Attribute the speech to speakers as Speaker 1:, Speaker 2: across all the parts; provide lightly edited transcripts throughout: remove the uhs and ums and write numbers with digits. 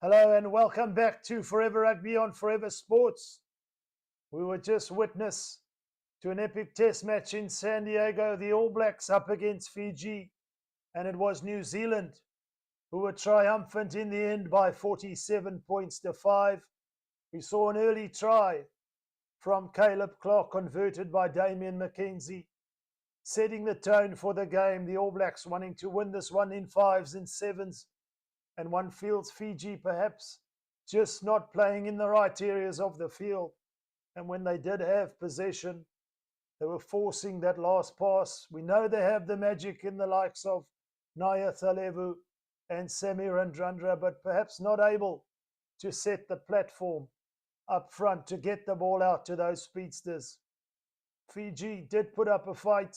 Speaker 1: Hello and welcome back to Forever Rugby on Forever Sports. We were just witness to an epic test match in San Diego, the All Blacks up against Fiji, and it was New Zealand who were triumphant in the end by 47 points to 5. We saw an early try from Caleb Clark converted by Damian McKenzie, setting the tone for the game. The All Blacks wanting to win this one in 5s and 7s. And one feels Fiji perhaps just not playing in the right areas of the field. And when they did have possession, they were forcing that last pass. We know they have the magic in the likes of Naya Thalevu and Samir Andrandra, but perhaps not able to set the platform up front to get the ball out to those speedsters. Fiji did put up a fight.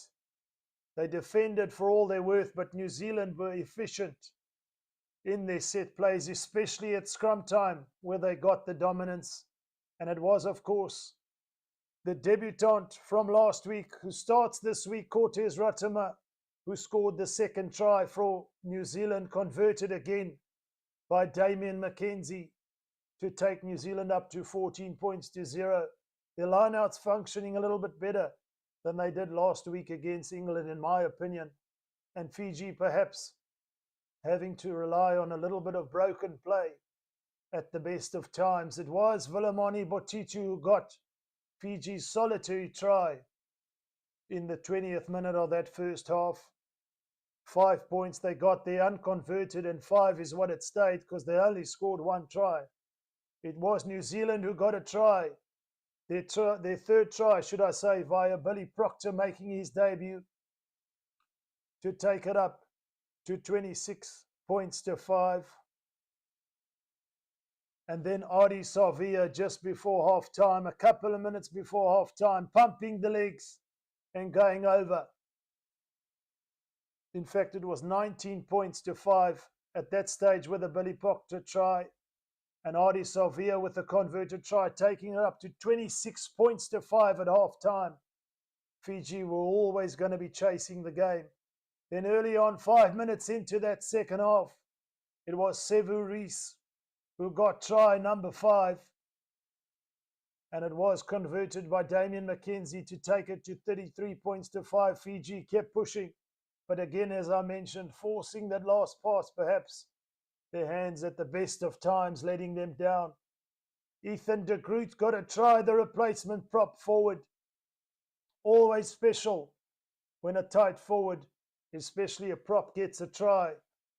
Speaker 1: They defended for all they're worth, but New Zealand were efficient in their set plays, especially at scrum time, where they got the dominance. And it was, of course, the debutant from last week who starts this week, Cortez Ratama, who scored the second try for New Zealand, converted again by Damian McKenzie to take New Zealand up to 14 points to 0. Their lineouts functioning a little bit better than they did last week against England, in my opinion. And Fiji perhaps having to rely on a little bit of broken play at the best of times. It was Vilimani Botitu who got Fiji's solitary try in the 20th minute of that first half. 5 points they got there unconverted, and 5 is what it stayed because they only scored one try. It was New Zealand who got a try. Their third try, should I say, via Billy Proctor making his debut to take it up to 26 points to 5. And then Adi Savia just before half time, a couple of minutes before half time, pumping the legs and going over. In fact, it was 19 points to 5 at that stage with a Billy Proctor try. And Adi Savia with a converted try, taking it up to 26 points to 5 at half time. Fiji were always going to be chasing the game. Then early on, 5 minutes into that second half, it was Sevu Reece who got try number 5. And it was converted by Damian McKenzie to take it to 33 points to 5. Fiji kept pushing. But again, as I mentioned, forcing that last pass, perhaps their hands at the best of times, letting them down. Ethan de Groot got a try, the replacement prop forward. Always special when a tight forward, especially a prop, gets a try.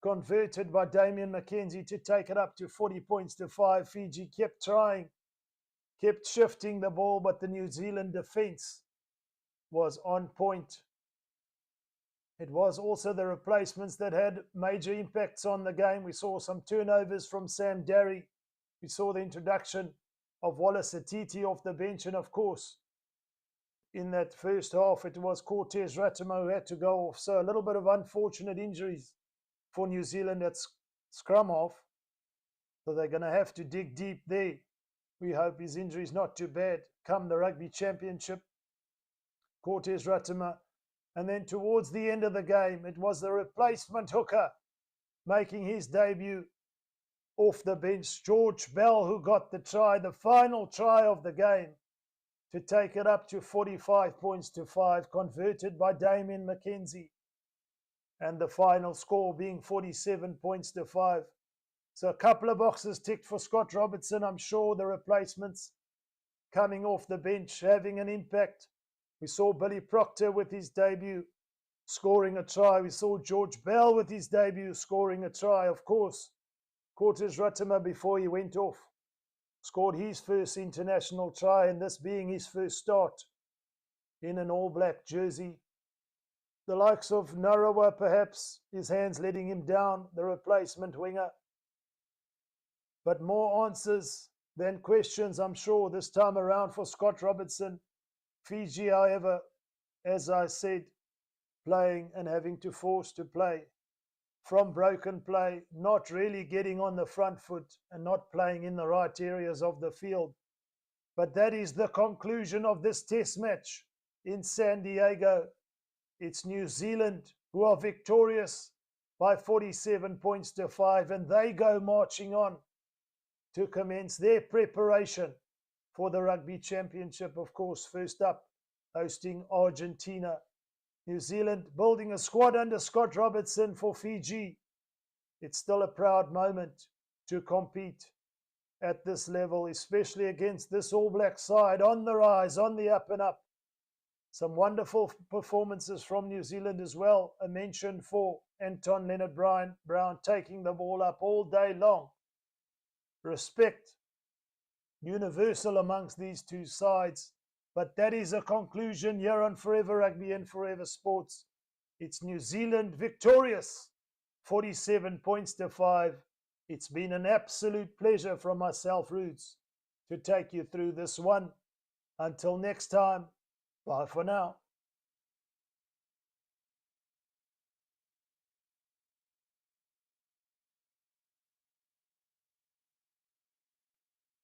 Speaker 1: Converted by Damian McKenzie to take it up to 40 points to 5. Fiji kept trying, kept shifting the ball, but the New Zealand defense was on point. It was also the replacements that had major impacts on the game. We saw some turnovers from Sam Darry. We saw the introduction of Wallace Atiti off the bench, and of course, in that first half, it was Cortez Ratamo who had to go off. So a little bit of unfortunate injuries for New Zealand at scrum half. So they're going to have to dig deep there. We hope his injury is not too bad come the Rugby Championship. Cortez Ratama. And then towards the end of the game, it was the replacement hooker making his debut off the bench, George Bell, who got the try, the final try of the game, to take it up to 45 points to 5, converted by Damian McKenzie. And the final score being 47 points to 5. So a couple of boxes ticked for Scott Robertson. I'm sure the replacements coming off the bench having an impact. We saw Billy Proctor with his debut scoring a try. We saw George Bell with his debut scoring a try. Of course, Cortez Ratama, before he went off, scored his first international try, and this being his first start in an all-black jersey. The likes of Narawa, perhaps, his hands letting him down, the replacement winger. But more answers than questions, I'm sure, this time around for Scott Robertson. Fiji, however, as I said, playing and having to force to play from broken play, not really getting on the front foot and not playing in the right areas of the field. But that is the conclusion of this test match in San Diego. It's New Zealand who are victorious by 47 points to 5, and they go marching on to commence their preparation for the Rugby Championship. Of course, first up, hosting Argentina. New Zealand building a squad under Scott Robertson for Fiji. It's still a proud moment to compete at this level, especially against this All Black side on the rise, on the up and up. Some wonderful performances from New Zealand as well. A mention for Anton Leonard-Brown taking the ball up all day long. Respect universal amongst these two sides. But that is a conclusion here on Forever Rugby and Forever Sports. It's New Zealand victorious, 47 points to 5. It's been an absolute pleasure from myself, Roots, to take you through this one. Until next time, bye for now.